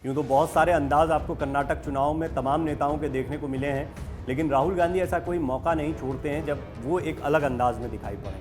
यूँ तो बहुत सारे अंदाज आपको कर्नाटक चुनाव में तमाम नेताओं के देखने को मिले हैं, लेकिन राहुल गांधी ऐसा कोई मौका नहीं छोड़ते हैं जब वो एक अलग अंदाज में दिखाई पड़े।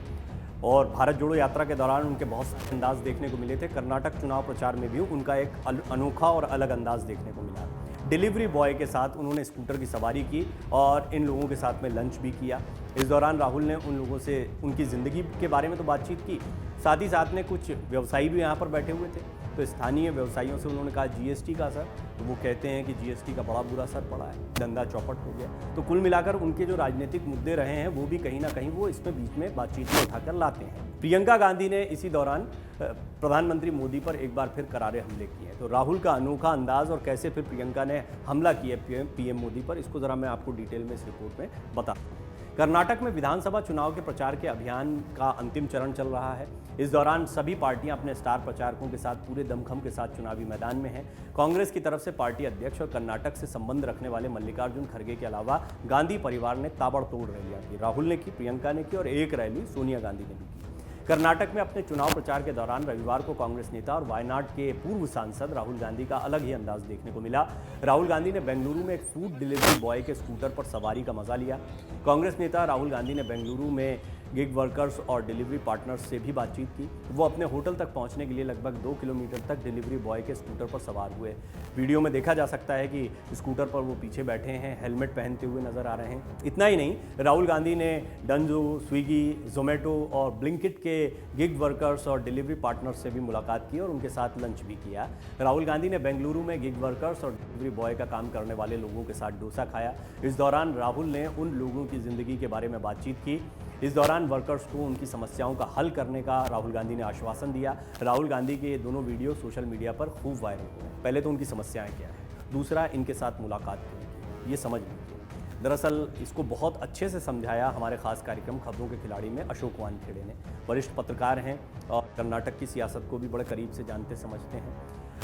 और भारत जोड़ो यात्रा के दौरान उनके बहुत सारे अंदाज देखने को मिले थे। कर्नाटक चुनाव प्रचार में भी उनका एक अनोखा और अलग अंदाज देखने को मिला। डिलीवरी बॉय के साथ उन्होंने स्कूटर की सवारी की और इन लोगों के साथ में लंच भी किया। इस दौरान राहुल ने उन लोगों से उनकी ज़िंदगी के बारे में तो बातचीत की, साथ ही साथ में कुछ व्यवसायी भी यहाँ पर बैठे हुए थे। तो स्थानीय व्यवसायियों से उन्होंने कहा जीएसटी का असर, तो वो कहते हैं कि जीएसटी का बड़ा बुरा असर पड़ा है, धंधा चौपट हो गया। तो कुल मिलाकर उनके जो राजनीतिक मुद्दे रहे हैं वो भी कहीं ना कहीं वो इसमें बीच में बातचीत में उठाकर लाते हैं। प्रियंका गांधी ने इसी दौरान प्रधानमंत्री मोदी पर एक बार फिर करारे हमले किए। तो राहुल का अनोखा अंदाज और कैसे फिर प्रियंका ने हमला किया पीएम मोदी पर, इसको ज़रा मैं आपको डिटेल में इस रिपोर्ट में बताता हूँ। कर्नाटक में विधानसभा चुनाव के प्रचार के अभियान का अंतिम चरण चल रहा है। इस दौरान सभी पार्टियां अपने स्टार प्रचारकों के साथ पूरे दमखम के साथ चुनावी मैदान में हैं। कांग्रेस की तरफ से पार्टी अध्यक्ष और कर्नाटक से संबंध रखने वाले मल्लिकार्जुन खड़गे के अलावा गांधी परिवार ने ताबड़तोड़ रैलियां की। राहुल ने की, प्रियंका ने की और एक रैली सोनिया गांधी ने भी की। कर्नाटक में अपने चुनाव प्रचार के दौरान रविवार को कांग्रेस नेता और वायनाड के पूर्व सांसद राहुल गांधी का अलग ही अंदाज देखने को मिला। राहुल गांधी ने बेंगलुरु में एक फूड डिलीवरी बॉय के स्कूटर पर सवारी का मजा लिया। कांग्रेस नेता राहुल गांधी ने बेंगलुरु में गिग वर्कर्स और डिलीवरी पार्टनर्स से भी बातचीत की। वो अपने होटल तक पहुंचने के लिए लगभग 2 किलोमीटर तक डिलीवरी बॉय के स्कूटर पर सवार हुए। वीडियो में देखा जा सकता है कि स्कूटर पर वो पीछे बैठे हैं, हेलमेट पहनते हुए नजर आ रहे हैं। इतना ही नहीं, राहुल गांधी ने डंजो, स्विगी, जोमेटो और ब्लिंकिट के गिग वर्कर्स और डिलीवरी पार्टनर्स से भी मुलाकात की और उनके साथ लंच भी किया। राहुल गांधी ने बेंगलुरु में गिग वर्कर्स और डिलीवरी बॉय का काम करने वाले लोगों के साथ डोसा खाया। इस दौरान राहुल ने उन लोगों की ज़िंदगी के बारे में बातचीत की। इस दौरान वर्कर्स को उनकी समस्याओं का हल करने का राहुल गांधी ने आश्वासन दिया। राहुल गांधी के ये दोनों वीडियो सोशल मीडिया पर खूब वायरल हुए। पहले तो उनकी समस्याएं क्या है, दूसरा इनके साथ मुलाकात क्यों की, ये समझ लीजिए। दरअसल इसको बहुत अच्छे से समझाया हमारे खास कार्यक्रम खबरों के खिलाड़ी में अशोक वानखेड़े ने। वरिष्ठ पत्रकार हैं और कर्नाटक की सियासत को भी बड़े करीब से जानते समझते हैं।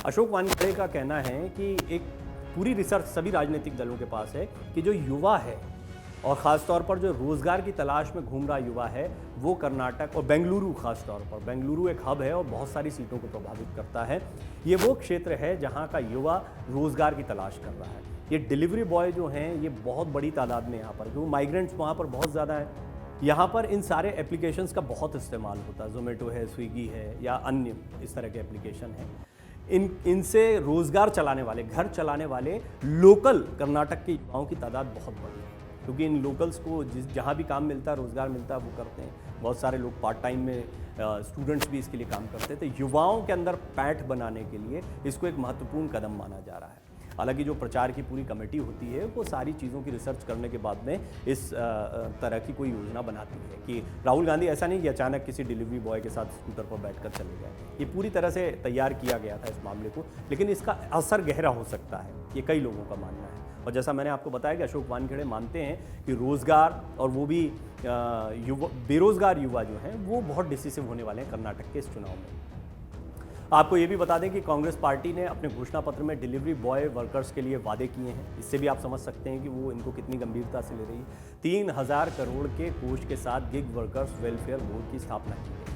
अशोक वानखेड़े का कहना है कि एक पूरी रिसर्च सभी राजनीतिक दलों के पास है कि जो युवा है और ख़ास तौर पर जो रोज़गार की तलाश में घूम रहा युवा है वो कर्नाटक और बेंगलुरु, ख़ास तौर पर बेंगलुरु एक हब है और बहुत सारी सीटों को प्रभावित करता है। ये वो क्षेत्र है जहाँ का युवा रोज़गार की तलाश कर रहा है। ये डिलीवरी बॉय जो हैं ये बहुत बड़ी तादाद में यहाँ पर, जो माइग्रेंट्स वहाँ पर बहुत ज़्यादा हैं। यहाँ पर इन सारे एप्लीकेशंस का बहुत इस्तेमाल होता है। जोमेटो है, स्विगी है या अन्य इस तरह के एप्लीकेशन हैं। इनसे रोज़गार चलाने वाले, घर चलाने वाले लोकल कर्नाटक के युवाओं की तादाद बहुत बड़ी है, क्योंकि इन लोकल्स को जहाँ भी काम मिलता है, रोज़गार मिलता है, वो करते हैं। बहुत सारे लोग पार्ट टाइम में स्टूडेंट्स भी इसके लिए काम करते हैं। तो युवाओं के अंदर पैठ बनाने के लिए इसको एक महत्वपूर्ण कदम माना जा रहा है। हालांकि जो प्रचार की पूरी कमेटी होती है वो सारी चीज़ों की रिसर्च करने के बाद में इस तरह की कोई योजना बनाती है कि राहुल गांधी ऐसा नहीं कि अचानक किसी डिलीवरी बॉय के साथ स्कूटर पर बैठकर चले गए। ये पूरी तरह से तैयार किया गया था इस मामले को, लेकिन इसका असर गहरा हो सकता है, ये कई लोगों का मानना है। और जैसा मैंने आपको बताया कि अशोक वानखेड़े मानते हैं कि रोज़गार और वो भी बेरोज़गार युवा जो हैं वो बहुत डिसिसिव होने वाले हैं कर्नाटक के इस चुनाव में। आपको ये भी बता दें कि कांग्रेस पार्टी ने अपने घोषणा पत्र में डिलीवरी बॉय वर्कर्स के लिए वादे किए हैं। इससे भी आप समझ सकते हैं कि वो इनको कितनी गंभीरता से ले रही है। 3000 करोड़ के कोष के साथ गिग वर्कर्स वेलफेयर बोर्ड की स्थापना की गई है।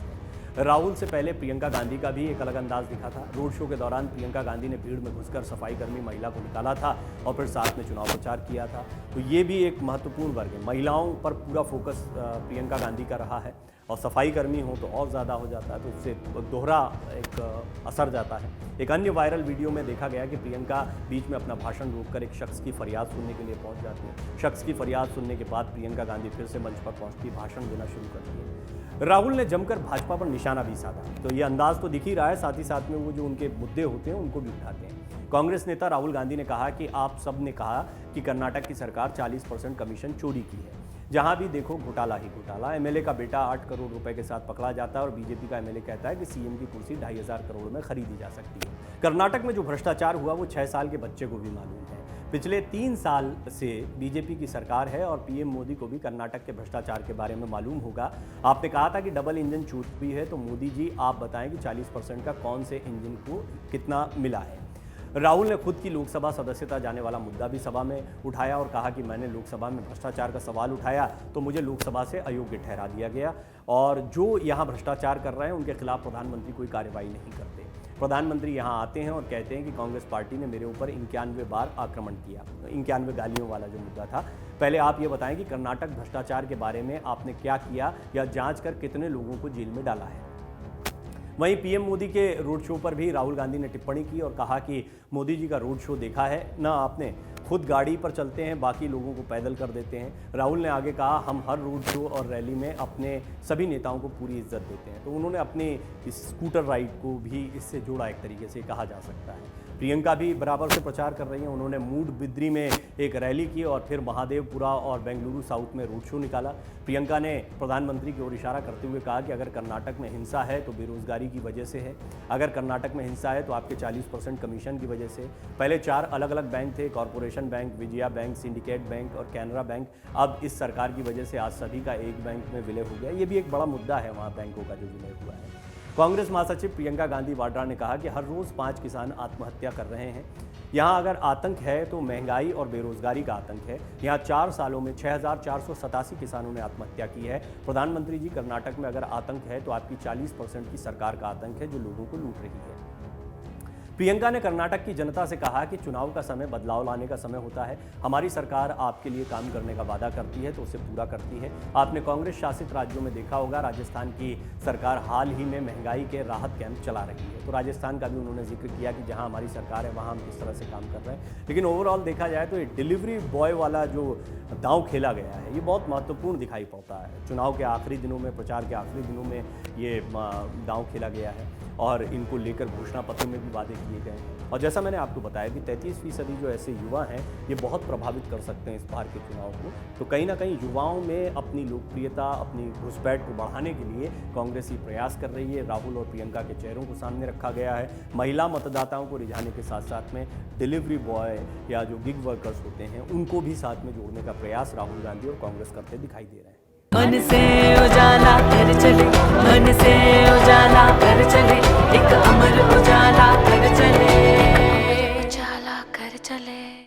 राहुल से पहले प्रियंका गांधी का भी एक अलग अंदाज दिखा था। रोड शो के दौरान प्रियंका गांधी ने भीड़ में घुसकर सफाई कर्मी महिला को निकाला था और फिर साथ में चुनाव प्रचार किया था। तो ये भी एक महत्वपूर्ण वर्ग है। महिलाओं पर पूरा फोकस प्रियंका गांधी का रहा है और सफाई कर्मी हो तो और ज़्यादा हो जाता है, तो उससे दोहरा एक असर जाता है। एक अन्य वायरल वीडियो में देखा गया कि प्रियंका बीच में अपना भाषण रोककर एक शख्स की फरियाद सुनने के लिए पहुंच जाती है। शख्स की फरियाद सुनने के बाद प्रियंका गांधी फिर से मंच पर पहुंचती, भाषण देना शुरू करती है। राहुल ने जमकर भाजपा पर निशाना भी साधा। तो ये अंदाज तो दिख ही रहा है, साथ ही साथ में वो जो उनके मुद्दे होते हैं उनको भी उठाते हैं। कांग्रेस नेता राहुल गांधी ने कहा कि आप सब ने कहा कि कर्नाटक की सरकार 40% कमीशन चोरी की है। जहां भी देखो घोटाला ही घोटाला। एमएलए का बेटा 8 करोड़ रुपए के साथ पकड़ा जाता है और बीजेपी का एमएलए कहता है कि सीएम की कुर्सी 2500 करोड़ में खरीदी जा सकती है। कर्नाटक में जो भ्रष्टाचार हुआ वो 6 साल के बच्चे को भी मालूम है। पिछले 3 साल से बीजेपी की सरकार है और पीएम मोदी को भी कर्नाटक के भ्रष्टाचार के बारे में मालूम होगा। आपने कहा था कि डबल इंजन छूट भी है, तो मोदी जी आप बताएं कि 40% का कौन से इंजन को कितना मिला है। राहुल ने खुद की लोकसभा सदस्यता जाने वाला मुद्दा भी सभा में उठाया और कहा कि मैंने लोकसभा में भ्रष्टाचार का सवाल उठाया तो मुझे लोकसभा से अयोग्य ठहरा दिया गया और जो यहाँ भ्रष्टाचार कर रहे हैं उनके खिलाफ प्रधानमंत्री कोई कार्रवाई नहीं करते। प्रधानमंत्री यहाँ आते हैं और कहते हैं कि कांग्रेस पार्टी ने मेरे ऊपर 91 बार आक्रमण किया, 91 गालियों वाला जो मुद्दा था। पहले आप ये बताएं कि कर्नाटक भ्रष्टाचार के बारे में आपने क्या किया या जांच कर कितने लोगों को जेल में डाला है। वहीं पीएम मोदी के रोड शो पर भी राहुल गांधी ने टिप्पणी की और कहा कि मोदी जी का रोड शो देखा है ना आपने, खुद गाड़ी पर चलते हैं, बाकी लोगों को पैदल कर देते हैं। राहुल ने आगे कहा, हम हर रोड शो और रैली में अपने सभी नेताओं को पूरी इज्जत देते हैं। तो उन्होंने अपनी इस स्कूटर राइड को भी इससे जोड़ा, एक तरीके से कहा जा सकता है। प्रियंका भी बराबर से प्रचार कर रही हैं। उन्होंने मूड बिद्री में एक रैली की और फिर महादेवपुरा और बेंगलुरु साउथ में रोड शो निकाला। प्रियंका ने प्रधानमंत्री की ओर इशारा करते हुए कहा कि अगर कर्नाटक में हिंसा है तो बेरोजगारी की वजह से है, अगर कर्नाटक में हिंसा है तो आपके 40% कमीशन की वजह से। पहले 4 अलग अलग बैंक थे, corporation bank, Vijaya bank, syndicate bank और कैनरा बैंक। अब इस सरकार की वजह से आज सभी का एक बैंक में विलय हो गया। ये भी एक बड़ा मुद्दा है वहाँ बैंकों का जो विलय हुआ है। कांग्रेस महासचिव प्रियंका गांधी वाड्रा ने कहा कि हर रोज 5 किसान आत्महत्या कर रहे हैं। यहाँ अगर आतंक है तो महंगाई और बेरोजगारी का आतंक है। यहाँ 4 सालों में 6487 किसानों ने आत्महत्या की है। प्रधानमंत्री जी, कर्नाटक में अगर आतंक है तो आपकी 40% की सरकार का आतंक है जो लोगों को लूट रही है। प्रियंका ने कर्नाटक की जनता से कहा कि चुनाव का समय बदलाव लाने का समय होता है। हमारी सरकार आपके लिए काम करने का वादा करती है तो उसे पूरा करती है। आपने कांग्रेस शासित राज्यों में देखा होगा, राजस्थान की सरकार हाल ही में महंगाई के राहत कैंप चला रही है। तो राजस्थान का भी उन्होंने जिक्र किया कि जहां हमारी सरकार है वहां हम किस तरह से काम कर रहे हैं। लेकिन ओवरऑल देखा जाए तो ये डिलीवरी बॉय वाला जो दांव खेला गया है ये बहुत महत्वपूर्ण दिखाई पड़ता है। चुनाव के आखिरी दिनों में, प्रचार के आखिरी दिनों में ये दांव खेला गया है और इनको लेकर घोषणा पत्र में भी वादे किए गए हैं। और जैसा मैंने आपको बताया कि 33% जो ऐसे युवा हैं ये बहुत प्रभावित कर सकते हैं इस बार के चुनाव को। तो कहीं ना कहीं युवाओं में अपनी लोकप्रियता, अपनी घुसपैठ को बढ़ाने के लिए कांग्रेस ही प्रयास कर रही है। राहुल और प्रियंका के चेहरों को सामने रखा गया है। महिला मतदाताओं को रिझाने के साथ साथ में डिलीवरी बॉय या जो गिग वर्कर्स होते हैं उनको भी साथ में जोड़ने का प्रयास राहुल गांधी और कांग्रेस करते दिखाई दे रहे हैं। मन से उजाला कर चले, मन से उजाला कर चले, एक अमर